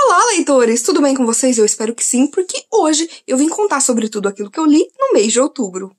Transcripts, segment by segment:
Olá, leitores! Tudo bem com vocês? Eu espero que sim, porque hoje eu vim contar sobre tudo aquilo que eu li no mês de outubro.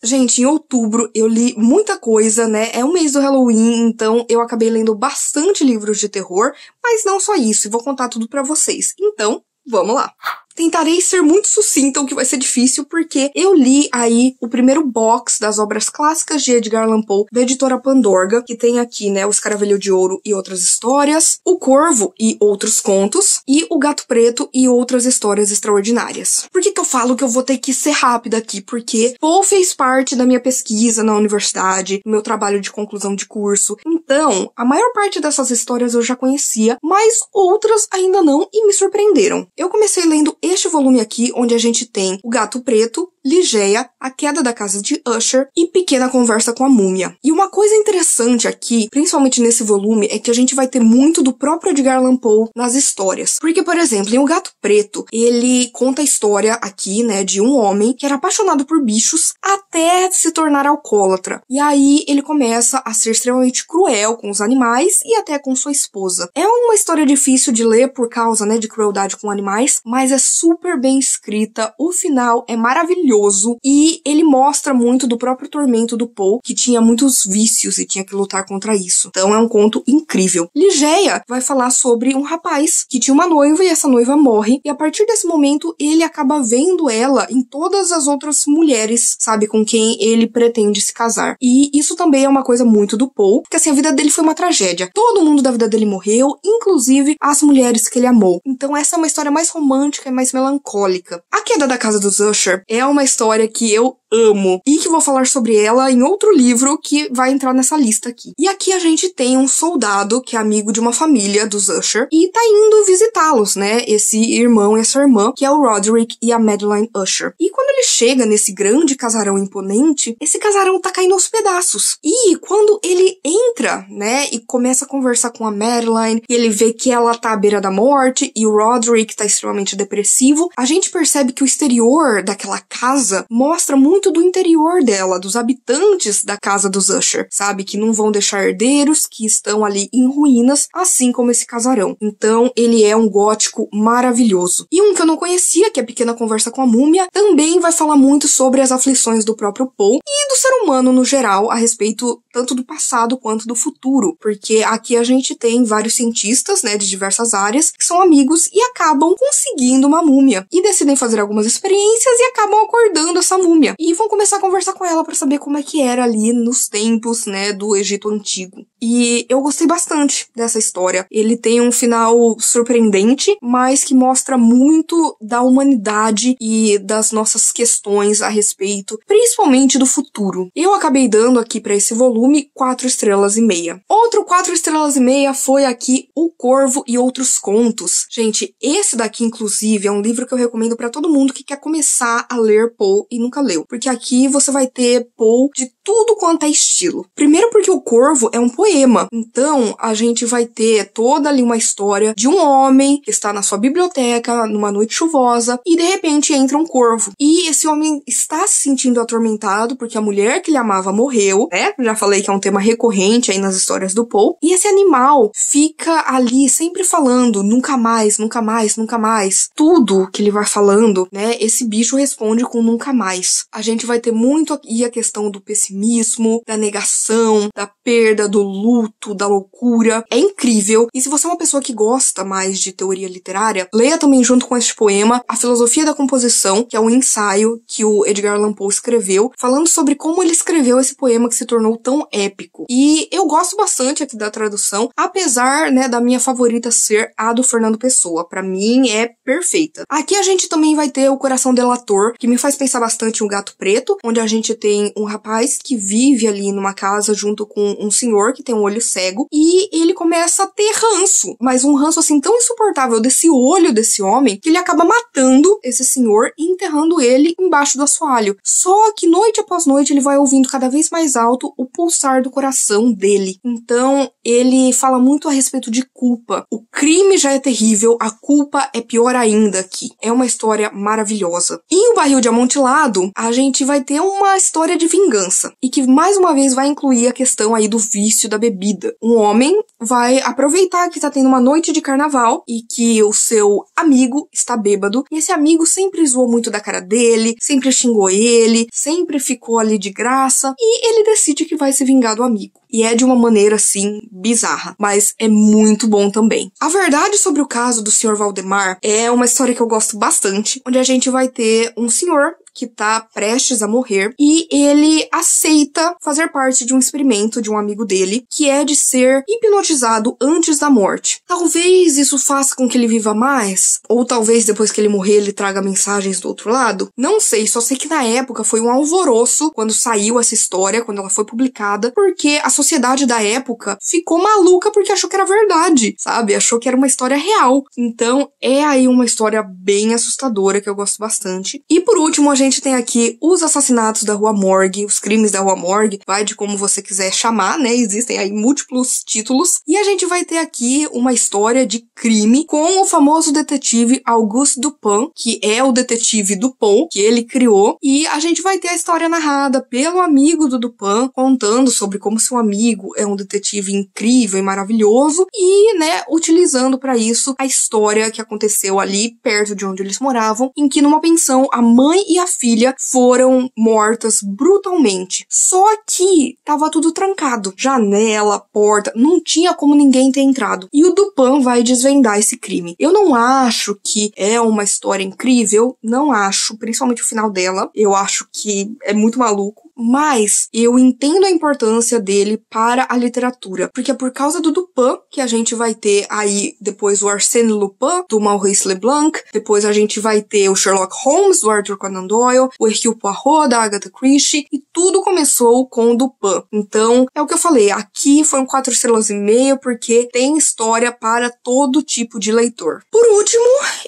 Gente, em outubro eu li muita coisa, né? É o mês do Halloween, então eu acabei lendo bastante livros de terror, mas não só isso, e vou contar tudo pra vocês. Então, vamos lá! Tentarei ser muito sucinta, o que vai ser difícil, porque eu li aí o primeiro box das obras clássicas de Edgar Allan Poe, da editora Pandorga, que tem aqui, né, O Escaravelho de Ouro e Outras Histórias, O Corvo e Outros Contos, e O Gato Preto e Outras Histórias Extraordinárias. Por que eu falo que eu vou ter que ser rápida aqui? Porque Poe fez parte da minha pesquisa na universidade, do meu trabalho de conclusão de curso, então, a maior parte dessas histórias eu já conhecia, mas outras ainda não e me surpreenderam. Eu comecei lendo este volume aqui, onde a gente tem O Gato Preto, Ligeia, A Queda da Casa de Usher e Pequena Conversa com a Múmia. E uma coisa interessante aqui, principalmente nesse volume, é que a gente vai ter muito do próprio Edgar Allan Poe nas histórias. Porque, por exemplo, em O Gato Preto, ele conta a história aqui, né, de um homem que era apaixonado por bichos até se tornar alcoólatra. E aí ele começa a ser extremamente cruel com os animais e até com sua esposa. É uma história difícil de ler por causa, né, de crueldade com animais, mas é super bem escrita, o final é maravilhoso e ele mostra muito do próprio tormento do Poe, que tinha muitos vícios e tinha que lutar contra isso. Então é um conto incrível. Ligeia vai falar sobre um rapaz que tinha uma noiva e essa noiva morre, e a partir desse momento ele acaba vendo ela em todas as outras mulheres, sabe, com quem ele pretende se casar. E isso também é uma coisa muito do Poe, porque assim, a vida dele foi uma tragédia. Todo mundo da vida dele morreu, inclusive as mulheres que ele amou. Então essa é uma história mais romântica e mais melancólica. A Queda da Casa dos Usher é uma história que eu amo e que vou falar sobre ela em outro livro que vai entrar nessa lista aqui. E aqui a gente tem um soldado que é amigo de uma família dos Usher e tá indo visitá-los, né? Esse irmão e essa irmã, que é o Roderick e a Madeline Usher. E quando ele chega nesse grande casarão imponente, esse casarão tá caindo aos pedaços. E quando ele entra, né, e começa a conversar com a Madeline, e ele vê que ela tá à beira da morte e o Roderick tá extremamente depressivo, a gente percebe que o exterior daquela casa mostra muito do interior dela, dos habitantes da casa dos Usher, sabe? Que não vão deixar herdeiros, que estão ali em ruínas, assim como esse casarão. Então, ele é um gótico maravilhoso. E um que eu não conhecia, que é Pequena Conversa com a Múmia, também vai falar muito sobre as aflições do próprio Poe e do ser humano no geral, a respeito tanto do passado quanto do futuro, porque aqui a gente tem vários cientistas, né, de diversas áreas, que são amigos e acabam conseguindo uma múmia, e decidem fazer algumas experiências e acabam acordando essa múmia, e vão começar a conversar com ela para saber como é que era ali nos tempos, né, do Egito Antigo. E eu gostei bastante dessa história. Ele tem um final surpreendente, mas que mostra muito da humanidade e das nossas questões a respeito, principalmente do futuro. Eu acabei dando aqui para esse volume 4 estrelas e meia. Outro 4 estrelas e meia foi aqui O Corvo e Outros Contos. Gente, esse daqui, inclusive, é um livro que eu recomendo para todo mundo que quer começar a ler Poe e nunca leu. Porque aqui você vai ter Poe de tudo quanto é estilo. Primeiro porque O Corvo é um poema. Então, a gente vai ter toda ali uma história de um homem que está na sua biblioteca numa noite chuvosa e de repente entra um corvo. E esse homem está se sentindo atormentado porque a mulher que ele amava morreu, né? Já falei que é um tema recorrente aí nas histórias do Poe. E esse animal fica ali sempre falando nunca mais, nunca mais, nunca mais. Tudo que ele vai falando, né? Esse bicho responde com nunca mais. A gente vai ter muito aqui a questão do pessimismo, da negação, da perda, do luto, da loucura. É incrível. E se você é uma pessoa que gosta mais de teoria literária, leia também junto com este poema A Filosofia da Composição, que é um ensaio que o Edgar Allan Poe escreveu, falando sobre como ele escreveu esse poema que se tornou tão épico. E eu gosto bastante aqui da tradução, apesar, né, da minha favorita ser a do Fernando Pessoa. Pra mim é perfeita. Aqui a gente também vai ter O Coração Delator, que me faz pensar bastante em O Gato Preto, onde a gente tem um rapaz que vive ali numa casa junto com um senhor que tem um olho cego, e ele começa a ter ranço, mas um ranço assim tão insuportável desse olho desse homem, que ele acaba matando esse senhor e enterrando ele embaixo do assoalho. Só que noite após noite ele vai ouvindo cada vez mais alto o pulsar do coração dele. Então ele fala muito a respeito de culpa. O crime já é terrível, a culpa é pior ainda aqui. É uma história maravilhosa. E o Barril de Amontilado, a gente vai ter uma história de vingança, e que mais uma vez vai incluir a questão aí do vício da bebida. Um homem vai aproveitar que tá tendo uma noite de carnaval e que o seu amigo está bêbado, e esse amigo sempre zoou muito da cara dele, sempre xingou ele, sempre ficou ali de graça, e ele decide que vai se vingar do amigo. E é de uma maneira, assim, bizarra, mas é muito bom também. A verdade sobre o caso do Sr. Valdemar é uma história que eu gosto bastante, onde a gente vai ter um senhor que tá prestes a morrer, e ele aceita fazer parte de um experimento de um amigo dele, que é de ser hipnotizado antes da morte. Talvez isso faça com que ele viva mais, ou talvez depois que ele morrer ele traga mensagens do outro lado. Não sei, só sei que na época foi um alvoroço quando saiu essa história, quando ela foi publicada, porque a sociedade da época ficou maluca porque achou que era verdade, sabe? Achou que era uma história real. Então é aí uma história bem assustadora que eu gosto bastante. E por último, a gente tem aqui os assassinatos da Rua Morgue, os crimes da Rua Morgue, vai de como você quiser chamar, né? Existem aí múltiplos títulos. E a gente vai ter aqui uma história de crime com o famoso detetive Auguste Dupin, que é o detetive Dupont, que ele criou. E a gente vai ter a história narrada pelo amigo do Dupin, contando sobre como seu amigo é um detetive incrível e maravilhoso, e, né, utilizando para isso a história que aconteceu ali perto de onde eles moravam, em que numa pensão a mãe e a filha foram mortas brutalmente. Só que tava tudo trancado. Janela, porta, não tinha como ninguém ter entrado. E o Dupin vai desvendar esse crime. Eu não acho que é uma história incrível, não acho, principalmente o final dela. Eu acho que é muito maluco. Mas eu entendo a importância dele para a literatura, porque é por causa do Dupin que a gente vai ter aí depois o Arsène Lupin, do Maurice Leblanc, depois a gente vai ter o Sherlock Holmes, do Arthur Conan Doyle, o Hercule Poirot, da Agatha Christie, e tudo começou com o Dupin. Então, é o que eu falei, aqui foi um 4 estrelas e meio, porque tem história para todo tipo de leitor. Por último,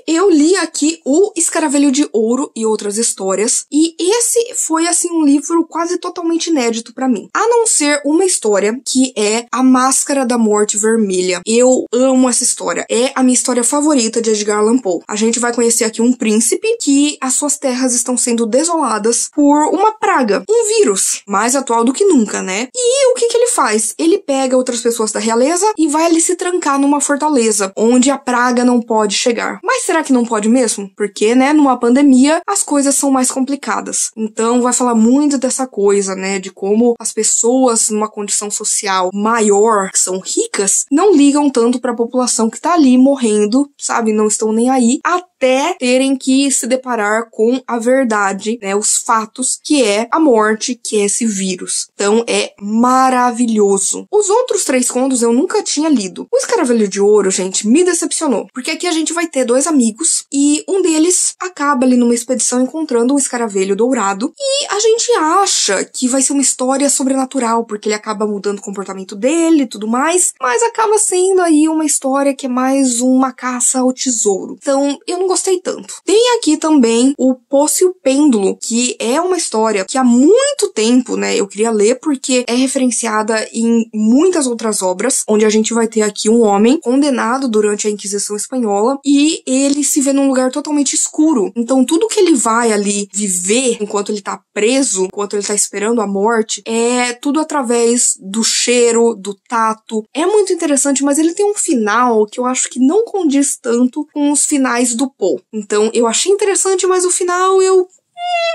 eu li aqui o Escaravelho de Ouro e Outras Histórias, e esse foi, assim, um livro quase totalmente inédito pra mim. A não ser uma história que é A Máscara da Morte Vermelha. Eu amo essa história. É a minha história favorita de Edgar Allan Poe. A gente vai conhecer aqui um príncipe que as suas terras estão sendo desoladas por uma praga, um vírus, mais atual do que nunca, né? E o que ele faz? Ele pega outras pessoas da realeza e vai ali se trancar numa fortaleza, onde a praga não pode chegar. Mas será que não pode mesmo? Porque, né, numa pandemia, as coisas são mais complicadas. Então, vai falar muito dessa coisa, né, de como as pessoas numa condição social maior, que são ricas, não ligam tanto para a população que tá ali morrendo, sabe, não estão nem aí, até terem que se deparar com a verdade, né, os fatos, que é a morte, que é esse vírus. Então é maravilhoso. Os outros 3 contos eu nunca tinha lido. O Escaravelho de Ouro, gente, me decepcionou, porque aqui a gente vai ter 2 amigos e um deles acaba ali numa expedição encontrando um escaravelho dourado e a gente acha que vai ser uma história sobrenatural, porque ele acaba mudando o comportamento dele e tudo mais, mas acaba sendo aí uma história que é mais uma caça ao tesouro. Então, eu não gostei tanto. Tem aqui também o Poço e o Pêndulo, que é uma história que há muito tempo, né, eu queria ler porque é referenciada em muitas outras obras, onde a gente vai ter aqui um homem condenado durante a Inquisição Espanhola e ele se vê num lugar totalmente escuro. Então, tudo que ele vai ali viver enquanto ele tá preso, enquanto ele tá esperando a morte, é tudo através do cheiro, do tato. É muito interessante, mas ele tem um final que eu acho que não condiz tanto com os finais do Poe. Então, eu achei interessante, mas o final eu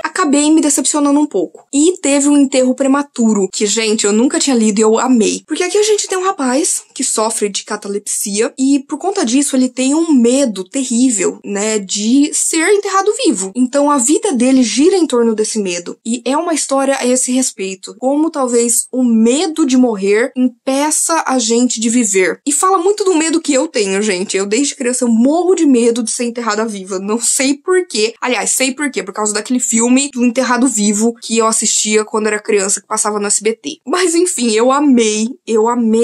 acabei me decepcionando um pouco. E teve um enterro prematuro, que, gente, eu nunca tinha lido e eu amei. Porque aqui a gente tem um rapaz que sofre de catalepsia e, por conta disso, ele tem um medo terrível, né, de ser enterrado vivo. Então, a vida dele gira em torno desse medo. E é uma história a esse respeito. Como, talvez, o medo de morrer impeça a gente de viver. E fala muito do medo que eu tenho, gente. Eu, desde criança, eu morro de medo de ser enterrada viva. Não sei por quê. Aliás, sei por quê. Por causa daquele filme do Enterrado Vivo que eu assistia quando era criança, que passava no SBT. Mas enfim, eu amei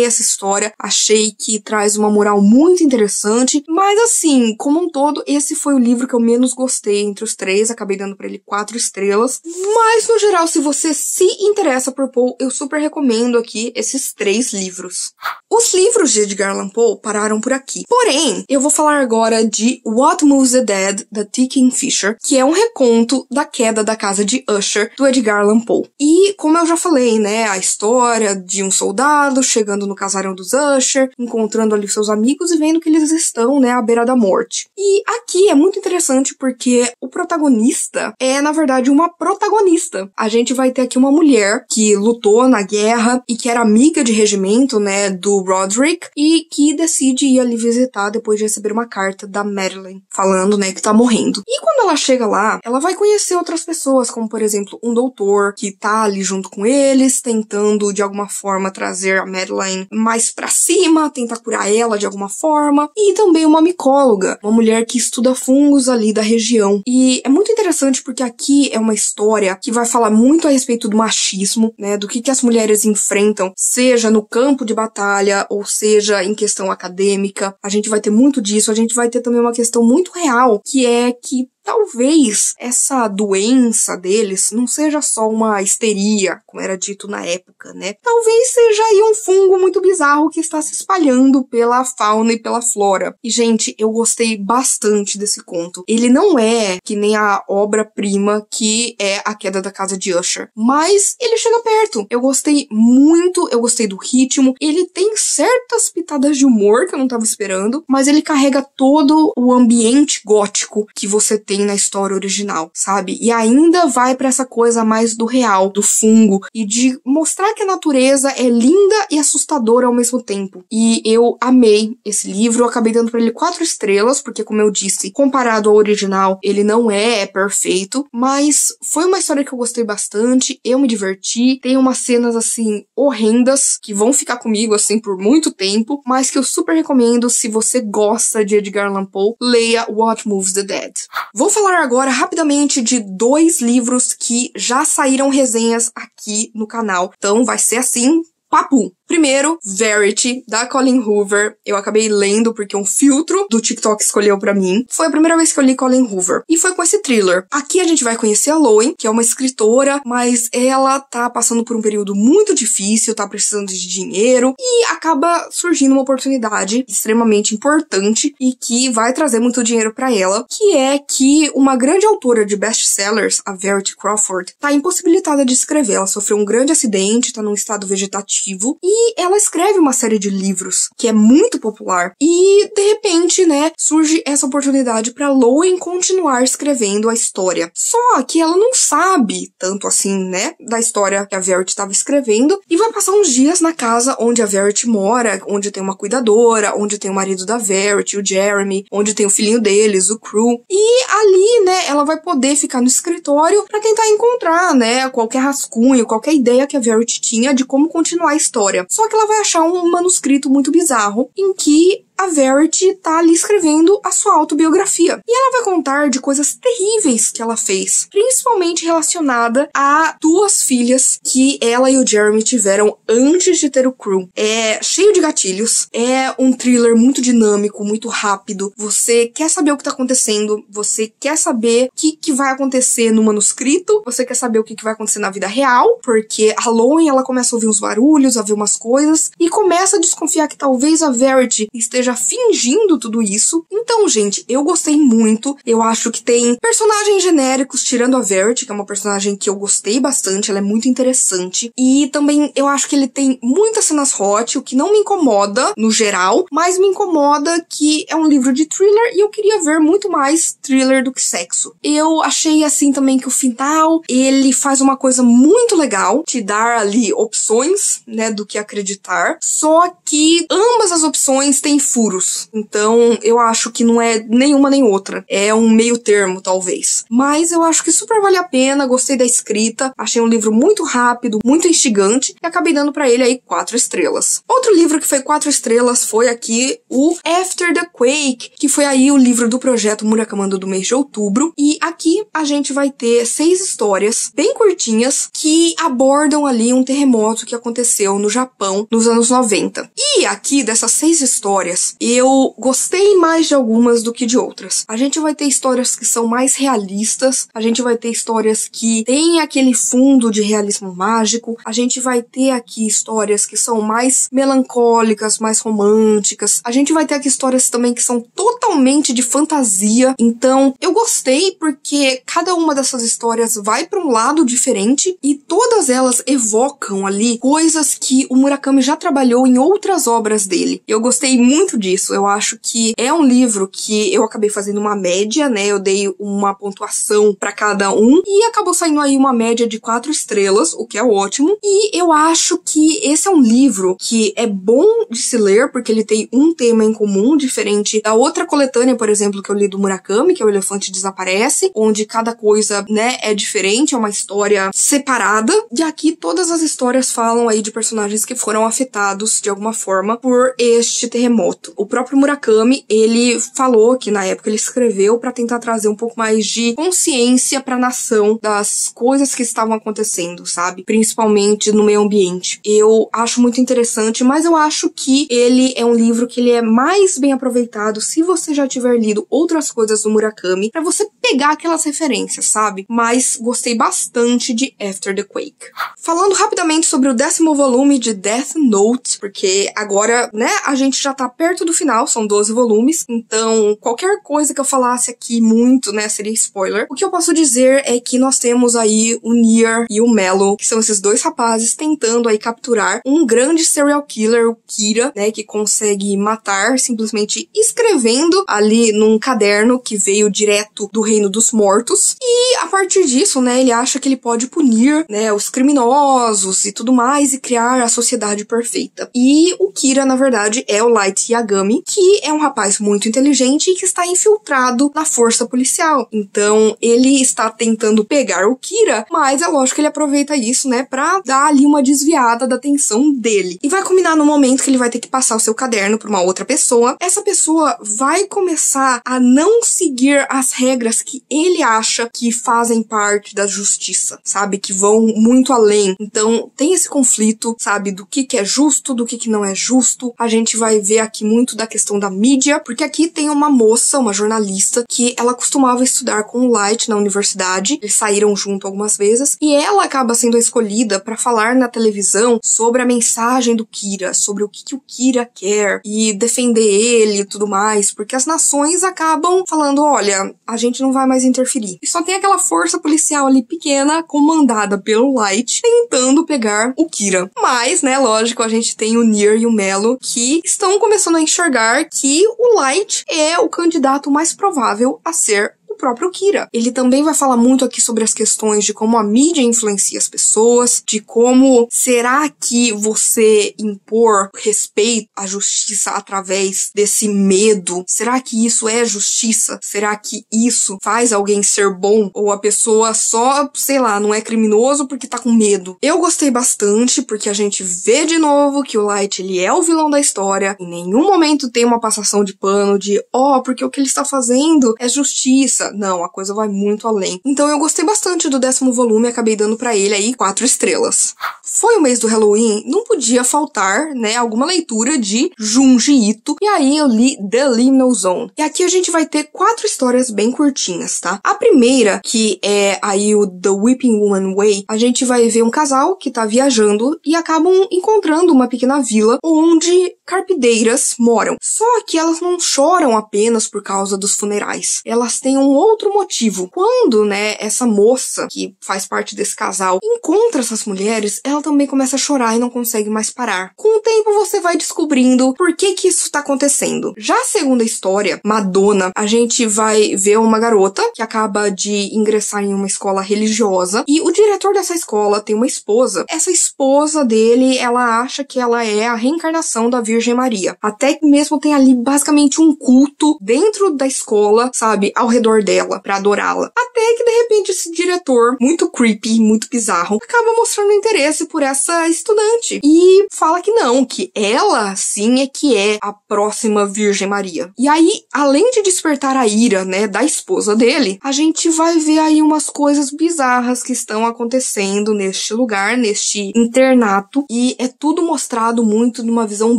essa história, achei que traz uma moral muito interessante, mas assim, como um todo, esse foi o livro que eu menos gostei entre os três, acabei dando pra ele 4 estrelas, mas no geral, se você se interessa por Poe, eu super recomendo aqui esses 3 livros. Os livros de Edgar Allan Poe pararam por aqui, porém, eu vou falar agora de What Moves the Dead, da T. Kingfisher, que é um reconto da queda da casa de Usher, do Edgar Allan Poe. E, como eu já falei, né, a história de um soldado chegando no casarão dos Usher, encontrando ali seus amigos e vendo que eles estão, né, à beira da morte. E aqui é muito interessante porque o protagonista é, na verdade, uma protagonista. A gente vai ter aqui uma mulher que lutou na guerra e que era amiga de regimento, né, do Roderick, e que decide ir ali visitar depois de receber uma carta da Madeline, falando, né, que tá morrendo. E quando ela chega lá, ela vai conhecer outras pessoas, como, por exemplo, um doutor que tá ali junto com eles, tentando, de alguma forma, trazer a Madeline mais pra cima, tentar curar ela de alguma forma, e também uma micóloga, uma mulher que estuda fungos ali da região. E é muito interessante porque aqui é uma história que vai falar muito a respeito do machismo, né, do que as mulheres enfrentam, seja no campo de batalha, ou seja em questão acadêmica. A gente vai ter muito disso, a gente vai ter também uma questão muito real, que é que talvez essa doença deles não seja só uma histeria, como era dito na época, né? Talvez seja aí um fungo muito bizarro que está se espalhando pela fauna e pela flora. E, gente, eu gostei bastante desse conto. Ele não é que nem a obra-prima que é A Queda da Casa de Usher, mas ele chega perto. Eu gostei muito, eu gostei do ritmo. Ele tem certas pitadas de humor que eu não tava esperando, mas ele carrega todo o ambiente gótico que você tem na história original, sabe? E ainda vai pra essa coisa mais do real, do fungo, e de mostrar que a natureza é linda e assustadora ao mesmo tempo. E eu amei esse livro, eu acabei dando pra ele 4 estrelas, porque, como eu disse, comparado ao original, ele não é perfeito, mas foi uma história que eu gostei bastante, eu me diverti, tem umas cenas, assim, horrendas, que vão ficar comigo, assim, por muito tempo, mas que eu super recomendo. Se você gosta de Edgar Allan Poe, leia What Moves the Dead. Vou falar agora rapidamente de 2 livros que já saíram resenhas aqui no canal. Então vai ser assim, papum! Primeiro, Verity, da Colleen Hoover. Eu acabei lendo porque um filtro do TikTok escolheu pra mim. Foi a primeira vez que eu li Colleen Hoover. E foi com esse thriller. Aqui a gente vai conhecer a Lowen, que é uma escritora, mas ela tá passando por um período muito difícil, tá precisando de dinheiro, e acaba surgindo uma oportunidade extremamente importante e que vai trazer muito dinheiro pra ela, que é que uma grande autora de best-sellers, a Verity Crawford, tá impossibilitada de escrever. Ela sofreu um grande acidente, tá num estado vegetativo, e ela escreve uma série de livros que é muito popular. E, de repente, né, surge essa oportunidade pra Lowen continuar escrevendo a história. Só que ela não sabe tanto assim, né, da história que a Verity estava escrevendo, e vai passar uns dias na casa onde a Verity mora, onde tem uma cuidadora, onde tem o marido da Verity, o Jeremy, onde tem o filhinho deles, o Crew. E ali, né, ela vai poder ficar no escritório pra tentar encontrar, né, qualquer rascunho, qualquer ideia que a Verity tinha de como continuar a história. Só que ela vai achar um manuscrito muito bizarro em que a Verity tá ali escrevendo a sua autobiografia. E ela vai contar de coisas terríveis que ela fez, principalmente relacionada a 2 filhas que ela e o Jeremy tiveram antes de ter o Crew. É cheio de gatilhos, é um thriller muito dinâmico, muito rápido. Você quer saber o que tá acontecendo, você quer saber o que vai acontecer no manuscrito, você quer saber o que vai acontecer na vida real, porque a Lowen, ela começa a ouvir uns barulhos, a ver umas coisas, e começa a desconfiar que talvez a Verity esteja fingindo tudo isso. Então, gente, eu gostei muito. Eu acho que tem personagens genéricos, tirando a Verity, que é uma personagem que eu gostei bastante, ela é muito interessante. E também eu acho que ele tem muitas cenas hot, o que não me incomoda no geral, mas me incomoda que é um livro de thriller e eu queria ver muito mais thriller do que sexo. Eu achei assim também que o final, ele faz uma coisa muito legal, te dar ali opções, né, do que acreditar, só que ambas as opções têm furos. furos. Então, eu acho que não é nenhuma nem outra. É um meio termo, talvez. Mas eu acho que super vale a pena, gostei da escrita, achei um livro muito rápido, muito instigante, e acabei dando pra ele aí 4 estrelas. Outro livro que foi 4 estrelas foi aqui o After the Quake, que foi aí o livro do projeto Murakami do mês de outubro, e aqui a gente vai ter 6 histórias bem curtinhas que abordam ali um terremoto que aconteceu no Japão nos anos 90. E aqui dessas 6 histórias, eu gostei mais de algumas do que de outras. A gente vai ter histórias que são mais realistas, a gente vai ter histórias que têm aquele fundo de realismo mágico, a gente vai ter aqui histórias que são mais melancólicas, mais românticas, a gente vai ter aqui histórias também que são totalmente de fantasia. Então, eu gostei porque cada uma dessas histórias vai para um lado diferente e todas elas evocam ali coisas que o Murakami já trabalhou em outras obras dele. Eu gostei muito disso. Eu acho que é um livro que eu acabei fazendo uma média, né? Eu dei uma pontuação para cada um e acabou saindo aí uma média de 4 estrelas, o que é ótimo. E eu acho que esse é um livro que é bom de se ler porque ele tem um tema em comum, diferente da outra coletânea, por exemplo, que eu li do Murakami, que é O Elefante Desaparece, onde cada coisa, né, é diferente, é uma história separada. E aqui todas as histórias falam aí de personagens que foram afetados de alguma forma por este terremoto. O próprio Murakami, ele falou que na época ele escreveu para tentar trazer um pouco mais de consciência para a nação das coisas que estavam acontecendo, sabe? Principalmente no meio ambiente. Eu acho muito interessante, mas eu acho que ele é um livro que ele é mais bem aproveitado se você já tiver lido outras coisas do Murakami, para você pegar aquelas referências, sabe? Mas gostei bastante de After the Quake. Falando rapidamente sobre o 10º volume de Death Note, porque agora, né, a gente já tá perto do final, são 12 volumes, então qualquer coisa que eu falasse aqui muito, né, seria spoiler. O que eu posso dizer é que nós temos aí o Nier e o Mello, que são esses dois rapazes tentando aí capturar um grande serial killer, o Kira, né, que consegue matar simplesmente escrevendo ali num caderno que veio direto do reino dos mortos. E a partir disso, né, ele acha que ele pode punir, né, os criminosos e tudo mais e criar a sociedade perfeita. E o Kira, na verdade, é o Light Yagami, que é um rapaz muito inteligente e que está infiltrado na força policial. Então, ele está tentando pegar o Kira, mas é lógico que ele aproveita isso, né, pra dar ali uma desviada da atenção dele. E vai culminar no momento que ele vai ter que passar o seu caderno pra uma outra pessoa. Essa pessoa vai começar a não seguir as regras que ele acha que fazem parte da justiça, sabe? Que vão muito além. Então, tem esse conflito, sabe? Do que é justo, do que não é justo. A gente vai ver aqui muito da questão da mídia, porque aqui tem uma moça, uma jornalista, que ela costumava estudar com o Light na universidade. Eles saíram junto algumas vezes. E ela acaba sendo a escolhida para falar na televisão sobre a mensagem do Kira, sobre o que o Kira quer e defender ele e tudo mais, porque as nações acabam falando, olha, a gente não vai mais interferir. E só tem aquela força policial ali pequena, comandada pelo Light, tentando pegar o Kira. Mas, né, lógico, a gente tem o Nier e o Mello que estão começando a enxergar que o Light é o candidato mais provável a ser o próprio Kira. Ele também vai falar muito aqui sobre as questões de como a mídia influencia as pessoas, de como será que você impor respeito à justiça através desse medo? Será que isso é justiça? Será que isso faz alguém ser bom? Ou a pessoa só, sei lá, não é criminoso porque tá com medo? Eu gostei bastante porque a gente vê de novo que o Light, ele é o vilão da história. Em nenhum momento tem uma passação de pano de, porque o que ele está fazendo é justiça. Não, a coisa vai muito além. Então eu gostei bastante do 10º volume e acabei dando pra ele aí 4 estrelas. Foi o mês do Halloween, não podia faltar, né, alguma leitura de Junji Ito, e aí eu li The Liminal Zone. E aqui a gente vai ter 4 histórias bem curtinhas, tá? A primeira, que é aí o The Weeping Woman Way, a gente vai ver um casal que tá viajando e acabam encontrando uma pequena vila onde carpideiras moram. Só que elas não choram apenas por causa dos funerais. Elas têm um outro motivo. Quando, né, essa moça que faz parte desse casal encontra essas mulheres, ela também começa a chorar e não consegue mais parar. Com o tempo você vai descobrindo por que isso tá acontecendo. Já a segunda história, Madonna, a gente vai ver uma garota que acaba de ingressar em uma escola religiosa e o diretor dessa escola tem uma esposa. Essa esposa dele, ela acha que ela é a reencarnação da Virgem Virgem Maria. Até que mesmo tem ali basicamente um culto dentro da escola, sabe, ao redor dela, pra adorá-la. Até que de repente esse diretor, muito creepy, muito bizarro, acaba mostrando interesse por essa estudante e fala que não, que ela sim é que é a próxima Virgem Maria. E aí, além de despertar a ira, né, da esposa dele, a gente vai ver aí umas coisas bizarras que estão acontecendo neste lugar, neste internato, e é tudo mostrado muito numa visão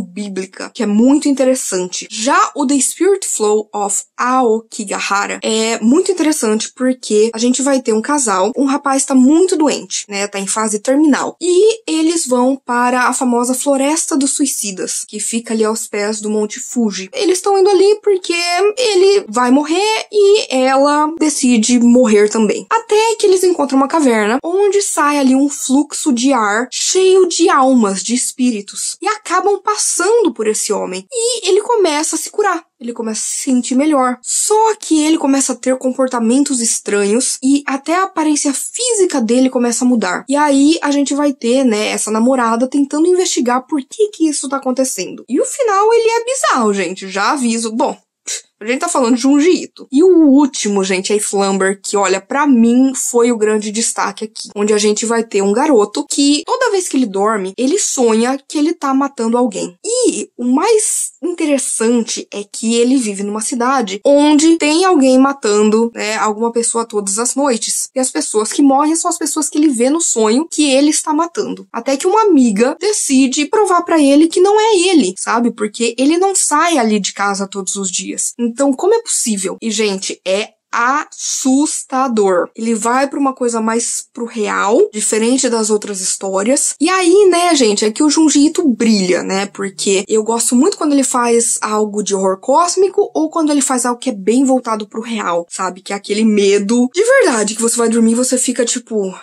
bíblica, que é muito interessante. Já o The Spirit Flow of Aokigahara é muito interessante porque a gente vai ter um casal, um rapaz tá muito doente, né, tá em fase terminal, e eles vão para a famosa Floresta dos Suicidas, que fica ali aos pés do Monte Fuji. Eles estão indo ali porque ele vai morrer e ela decide morrer também. Até que eles encontram uma caverna onde sai ali um fluxo de ar cheio de almas, de espíritos, e acabam passando por esse homem. E ele começa a se curar. Ele começa a se sentir melhor. Só que ele começa a ter comportamentos estranhos e até a aparência física dele começa a mudar. E aí a gente vai ter, né, essa namorada tentando investigar por que isso tá acontecendo. E o final, ele é bizarro, gente. Já aviso. Bom, a gente tá falando de Junji Ito. E o último, gente, é Slumber, que, olha, pra mim foi o grande destaque aqui. Onde a gente vai ter um garoto que, toda vez que ele dorme, ele sonha que ele tá matando alguém. E o mais interessante é que ele vive numa cidade onde tem alguém matando, né, alguma pessoa todas as noites. E as pessoas que morrem são as pessoas que ele vê no sonho que ele está matando. Até que uma amiga decide provar pra ele que não é ele, sabe? Porque ele não sai ali de casa todos os dias. Então, como é possível? E, gente, é assustador. Ele vai pra uma coisa mais pro real, diferente das outras histórias. E aí, né, gente, é que o Junji Ito brilha, né? Porque eu gosto muito quando ele faz algo de horror cósmico ou quando ele faz algo que é bem voltado pro real, sabe? Que é aquele medo de verdade, que você vai dormir e você fica tipo...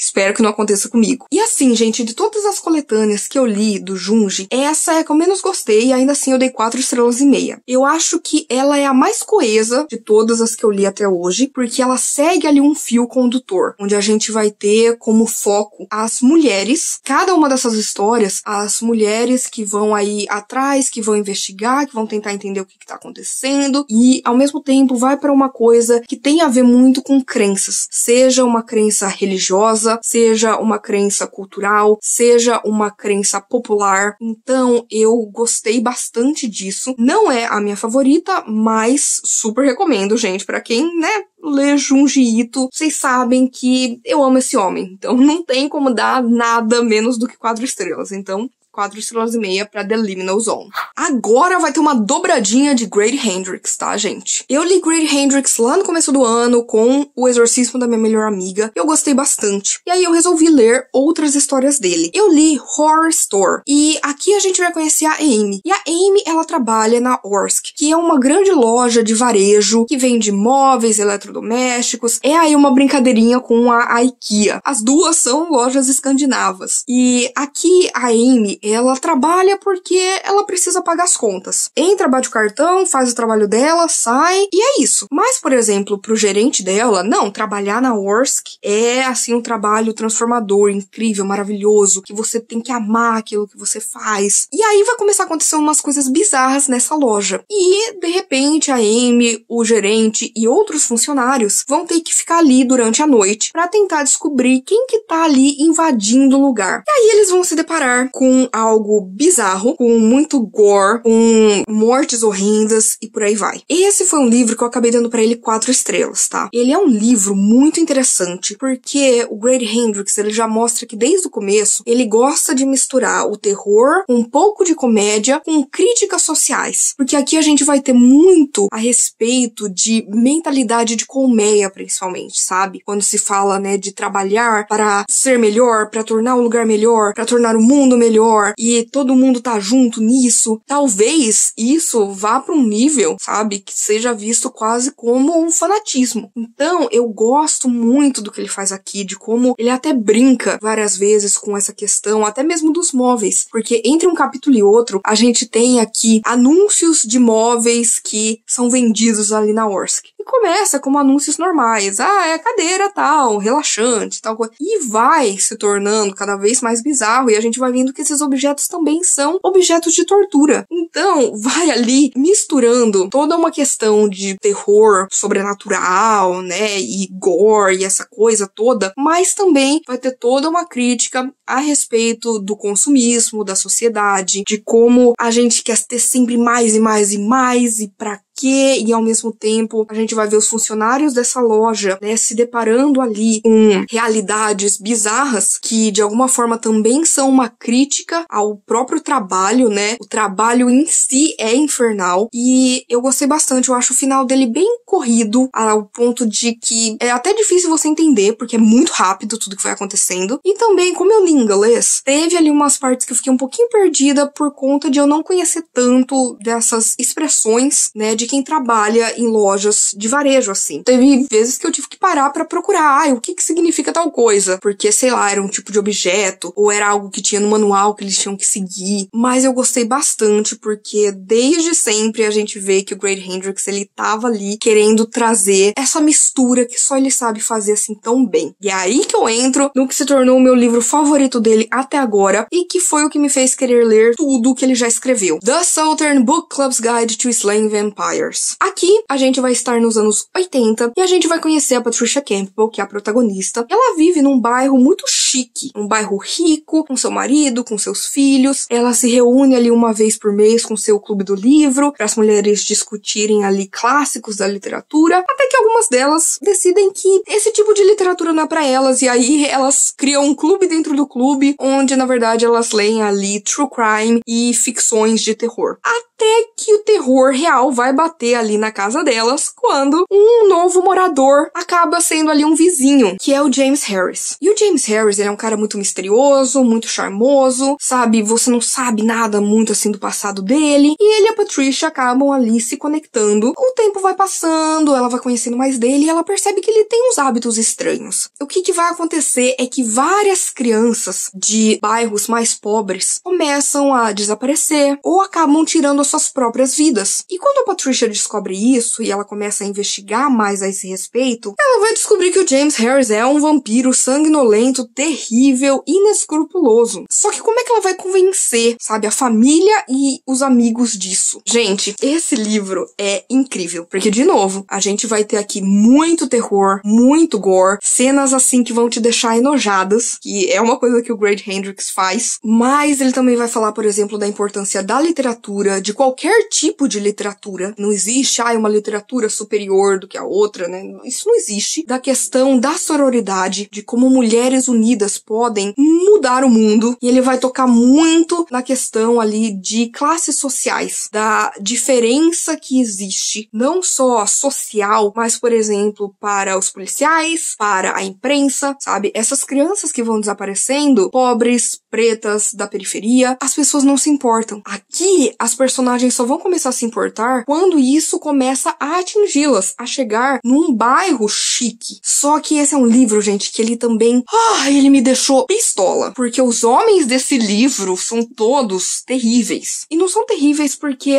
Espero que não aconteça comigo. E assim, gente, de todas as coletâneas que eu li do Junji, essa é a que eu menos gostei e ainda assim eu dei 4,5 estrelas. Eu acho que ela é a mais coesa de todas as que eu li até hoje, porque ela segue ali um fio condutor, onde a gente vai ter como foco as mulheres, cada uma dessas histórias, as mulheres que vão aí atrás, que vão investigar, que vão tentar entender o que tá acontecendo e, ao mesmo tempo, vai para uma coisa que tem a ver muito com crenças, seja uma crença religiosa, seja uma crença cultural, seja uma crença popular. Então, eu gostei bastante disso. Não é a minha favorita, mas super recomendo, gente, pra quem, né, lê Junji Ito. Vocês sabem que eu amo esse homem, então não tem como dar nada menos do que 4 estrelas. Então, 4,5 estrelas pra The Liminal Zone. Agora vai ter uma dobradinha de Grady Hendrix, tá, gente? Eu li Grady Hendrix lá no começo do ano com O Exorcismo da Minha Melhor Amiga. Eu gostei bastante. E aí eu resolvi ler outras histórias dele. Eu li Horror Store. E aqui a gente vai conhecer a Amy. E a Amy, ela trabalha na Orsk, que é uma grande loja de varejo que vende móveis, eletrodomésticos. É aí uma brincadeirinha com a IKEA. As duas são lojas escandinavas. E aqui a Amy, ela trabalha porque ela precisa pagar as contas. Entra, bate o cartão, faz o trabalho dela, sai, e é isso. Mas, por exemplo, pro gerente dela, não, trabalhar na Orsk é, assim, um trabalho transformador, incrível, maravilhoso, que você tem que amar aquilo que você faz. E aí vai começar a acontecer umas coisas bizarras nessa loja. E, de repente, a Amy, o gerente e outros funcionários vão ter que ficar ali durante a noite pra tentar descobrir quem que tá ali invadindo o lugar. E aí eles vão se deparar com algo bizarro, com muito gore, com mortes horrendas e por aí vai. Esse foi um livro que eu acabei dando pra ele 4 estrelas, tá? Ele é um livro muito interessante, porque o Grady Hendrix, ele já mostra que desde o começo, ele gosta de misturar o terror com um pouco de comédia, com críticas sociais. Porque aqui a gente vai ter muito a respeito de mentalidade de colmeia, principalmente, sabe? Quando se fala, né, de trabalhar para ser melhor, para tornar o lugar melhor, para tornar o mundo melhor, e todo mundo tá junto nisso, talvez isso vá para um nível, sabe, que seja visto quase como um fanatismo. Então, eu gosto muito do que ele faz aqui, de como ele até brinca várias vezes com essa questão, até mesmo dos móveis, porque entre um capítulo e outro, a gente tem aqui anúncios de móveis que são vendidos ali na Orsk. E começa como anúncios normais. Ah, é a cadeira tal, relaxante, tal coisa. E vai se tornando cada vez mais bizarro. E a gente vai vendo que esses objetos também são objetos de tortura. Então, vai ali misturando toda uma questão de terror sobrenatural, né? E gore e essa coisa toda. Mas também vai ter toda uma crítica a respeito do consumismo, da sociedade, de como a gente quer ter sempre mais e mais e mais, e pra quê? E ao mesmo tempo a gente vai ver os funcionários dessa loja, né, se deparando ali com realidades bizarras que de alguma forma também são uma crítica ao próprio trabalho, né? O trabalho em si é infernal e eu gostei bastante, eu acho o final dele bem corrido, ao ponto de que é até difícil você entender, porque é muito rápido tudo que vai acontecendo. E também, como eu li em inglês, teve ali umas partes que eu fiquei um pouquinho perdida por conta de eu não conhecer tanto dessas expressões, né, de quem trabalha em lojas de varejo, assim. Teve vezes que eu tive que parar pra procurar, o que significa tal coisa, porque, sei lá, era um tipo de objeto, ou era algo que tinha no manual que eles tinham que seguir. Mas eu gostei bastante, porque desde sempre a gente vê que o Grady Hendrix, ele tava ali querendo trazer essa mistura que só ele sabe fazer assim tão bem. E é aí que eu entro no que se tornou o meu livro favorito dele até agora, e que foi o que me fez querer ler tudo que ele já escreveu. The Southern Book Club's Guide to Slaying Vampires. Aqui, a gente vai estar nos anos 80, e a gente vai conhecer a Patricia Campbell, que é a protagonista. Ela vive num bairro muito chique, um bairro rico, com seu marido, com seus filhos. Ela se reúne ali uma vez por mês com seu clube do livro, para as mulheres discutirem ali clássicos da literatura, até que algumas delas decidem que esse tipo de literatura não é pra elas, e aí elas criam um clube dentro do clube, onde na verdade elas leem ali true crime e ficções de terror. Até que o terror real vai bater ali na casa delas, quando um novo morador acaba sendo ali um vizinho, que é o James Harris. E o James Harris, ele é um cara muito misterioso, muito charmoso, sabe? Você não sabe nada muito assim do passado dele. E ele e a Patricia acabam ali se conectando. O tempo vai passando, ela vai conhecendo mais dele e ela percebe que ele tem uns hábitos estranhos. O que vai acontecer é que várias crianças de bairros mais pobres começam a desaparecer ou acabam tirando as suas próprias vidas. E quando a Patricia descobre isso e ela começa a investigar mais a esse respeito, ela vai descobrir que o James Harris é um vampiro sanguinolento, terrível, inescrupuloso. Só que como é que ela vai convencer, sabe, a família e os amigos disso? Gente, esse livro é incrível, porque de novo, a gente vai ter aqui muito terror, muito gore, cenas assim que vão te deixar enojadas, que é uma coisa que o Grady Hendrix faz, mas ele também vai falar, por exemplo, da importância da literatura, de qualquer tipo de literatura. Não existe, uma literatura superior do que a outra, né? Isso não existe. Da questão da sororidade, de como mulheres unidas podem mudar o mundo. E ele vai tocar muito na questão ali de classes sociais, da diferença que existe, não só social, mas, por exemplo, para os policiais, para a imprensa, sabe? Essas crianças que vão desaparecendo, pobres, pretas, da periferia, as pessoas não se importam. Aqui, as personagens só vão começar a se importar quando isso começa a atingi-las, a chegar num bairro chique. Só que esse é um livro, gente, que ele também... ele me deixou pistola, porque os homens desse livro são todos terríveis. E não são terríveis porque,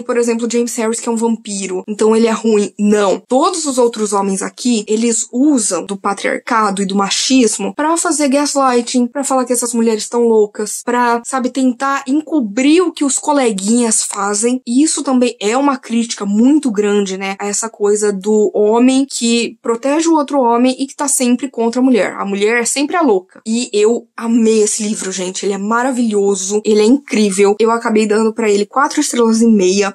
por exemplo, James Harris, que é um vampiro, então ele é ruim. Não. Todos os outros homens aqui, eles usam do patriarcado e do machismo pra fazer gaslighting, pra falar que essas mulheres estão loucas, pra, sabe, tentar encobrir o que os coleguinhas fazem. E isso também é uma crítica muito grande, né, a essa coisa do homem que protege o outro homem e que tá sempre contra a mulher. A mulher é sempre a louca. E eu amei esse livro, gente. Ele é maravilhoso, ele é incrível. Eu acabei dando pra ele 4,5 estrelas.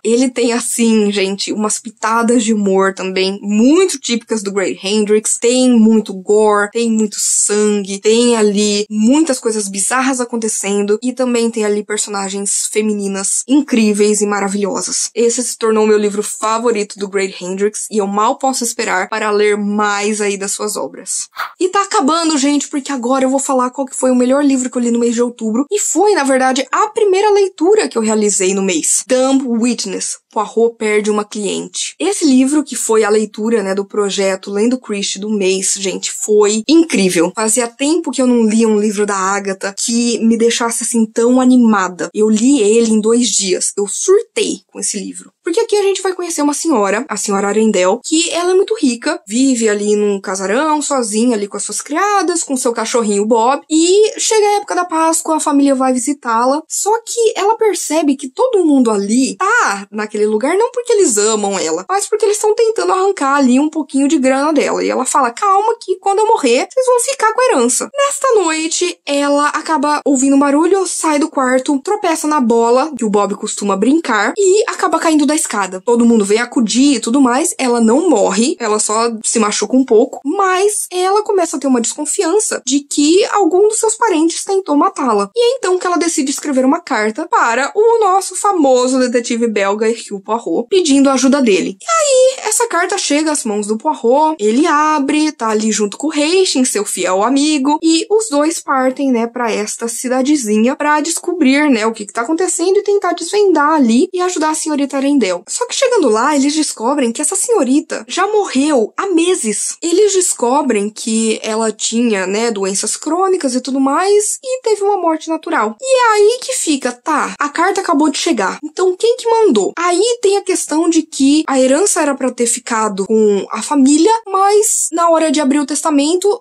Ele tem, assim, gente, umas pitadas de humor também, muito típicas do Grady Hendrix. Tem muito gore, tem muito sangue, tem ali muitas coisas bizarras acontecendo e também tem ali personagens femininas incríveis e maravilhosas. Esse se tornou o meu livro favorito do Grady Hendrix e eu mal posso esperar para ler mais aí das suas obras. E tá acabando, gente, porque agora eu vou falar qual que foi o melhor livro que eu li no mês de outubro e foi, na verdade, a primeira leitura que eu realizei no mês. Dumb Witness, Poirot Perde uma Cliente. Esse livro, que foi a leitura, né, do projeto Lendo Christie do mês, gente, foi incrível. Fazia tempo que eu não lia um livro da Agatha que me deixasse assim tão animada. Eu li ele em 2 dias. Eu surtei com esse livro. Porque aqui a gente vai conhecer uma senhora, a senhora Arendelle, que ela é muito rica, vive ali num casarão, sozinha ali com as suas criadas, com seu cachorrinho Bob, e chega a época da Páscoa, a família vai visitá-la, só que ela percebe que todo mundo ali tá naquele lugar não porque eles amam ela, mas porque eles estão tentando arrancar ali um pouquinho de grana dela. E ela fala, calma que quando eu morrer, vocês vão ficar com a herança. Nesta noite, ela acaba ouvindo um barulho, sai do quarto, tropeça na bola que o Bob costuma brincar e acaba caindo da escada. Todo mundo vem acudir e tudo mais, ela não morre, ela só se machuca um pouco, mas ela começa a ter uma desconfiança de que algum dos seus parentes tentou matá-la. E é então que ela decide escrever uma carta para o nosso famoso detetive belga Hercule Poirot, pedindo a ajuda dele. E aí, essa carta chega às mãos do Poirot, ele abre, tá ali junto com o Hastings, seu fiel amigo, e os dois partem, né, pra esta cidadezinha pra descobrir, né, o que tá acontecendo e tentar desvendar ali e ajudar a senhorita Arendelle. Só que chegando lá, eles descobrem que essa senhorita já morreu há meses. Eles descobrem que ela tinha, né, doenças crônicas e tudo mais, e teve uma morte natural. E é aí que fica, tá, a carta acabou de chegar, então quem que mandou? Aí tem a questão de que a herança era pra ter ficado com a família, mas na hora de abrir o testamento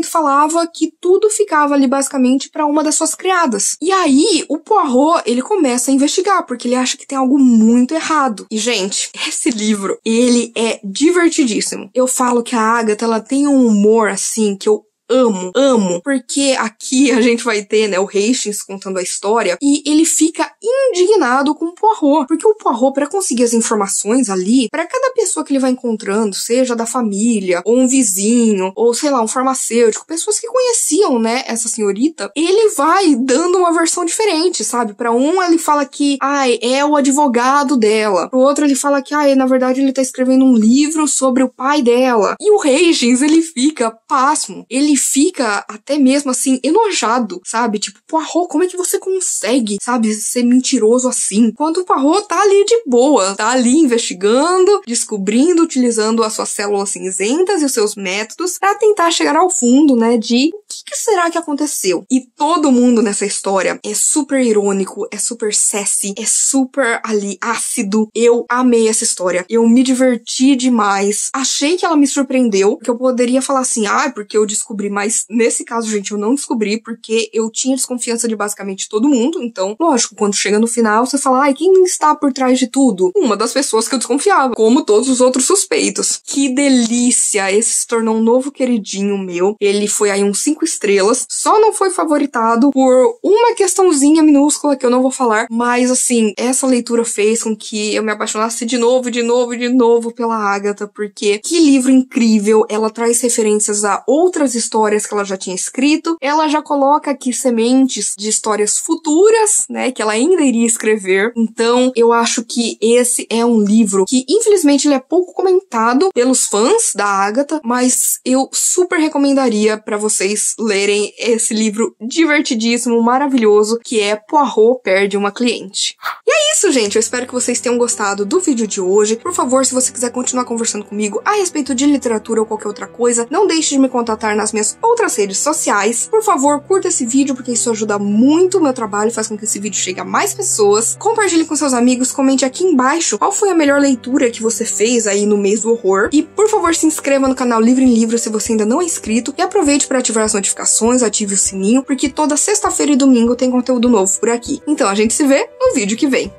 falava que tudo ficava ali basicamente pra uma das suas criadas. E aí, o Poirot, ele começa a investigar, porque ele acha que tem algo muito errado. E, gente, esse livro, ele é divertidíssimo. Eu falo que a Agatha, ela tem um humor, assim, que eu amo, porque aqui a gente vai ter, né, o Hastings contando a história e ele fica indignado com o Poirot, porque o Poirot, pra conseguir as informações ali, pra cada pessoa que ele vai encontrando, seja da família, ou um vizinho, ou sei lá, um farmacêutico, pessoas que conheciam, né, essa senhorita, ele vai dando uma versão diferente, sabe? Pra um ele fala que, é o advogado dela, pro outro ele fala que, na verdade ele tá escrevendo um livro sobre o pai dela, e o Hastings, ele fica pasmo, ele fica até mesmo assim enojado, sabe? Tipo, Poirot, como é que você consegue, sabe, ser mentiroso assim? Enquanto o Poirot tá ali de boa, tá ali investigando, descobrindo, utilizando as suas células cinzentas e os seus métodos pra tentar chegar ao fundo, né, de o que será que aconteceu? E todo mundo nessa história é super irônico, é super sassy, é super ali ácido. Eu amei essa história, eu me diverti demais, achei que ela me surpreendeu, porque eu poderia falar assim, porque eu descobri, mas nesse caso, gente, eu não descobri, porque eu tinha desconfiança de basicamente todo mundo, então, lógico, quando chega no final, você fala, quem está por trás de tudo? Uma das pessoas que eu desconfiava, como todos os outros suspeitos. Que delícia! Esse se tornou um novo queridinho meu, ele foi aí uns 5 estrelas, só não foi favoritado por uma questãozinha minúscula que eu não vou falar, mas assim, essa leitura fez com que eu me apaixonasse de novo pela Agatha, porque que livro incrível, ela traz referências a outras histórias que ela já tinha escrito, ela já coloca aqui sementes de histórias futuras, né, que ela ainda iria escrever, então eu acho que esse é um livro que infelizmente ele é pouco comentado pelos fãs da Agatha, mas eu super recomendaria pra vocês lerem esse livro divertidíssimo, maravilhoso, que é Poirot Perde uma Cliente. E é isso, gente, eu espero que vocês tenham gostado do vídeo de hoje. Por favor, se você quiser continuar conversando comigo a respeito de literatura ou qualquer outra coisa, não deixe de me contatar nas minhas outras redes sociais. Por favor, curta esse vídeo, porque isso ajuda muito o meu trabalho, faz com que esse vídeo chegue a mais pessoas. Compartilhe com seus amigos, comente aqui embaixo qual foi a melhor leitura que você fez aí no mês do horror. E, por favor, se inscreva no canal Livro em Livro se você ainda não é inscrito. E aproveite para ativar as notificações, ative o sininho, porque toda sexta-feira e domingo tem conteúdo novo por aqui. Então a gente se vê no vídeo que vem.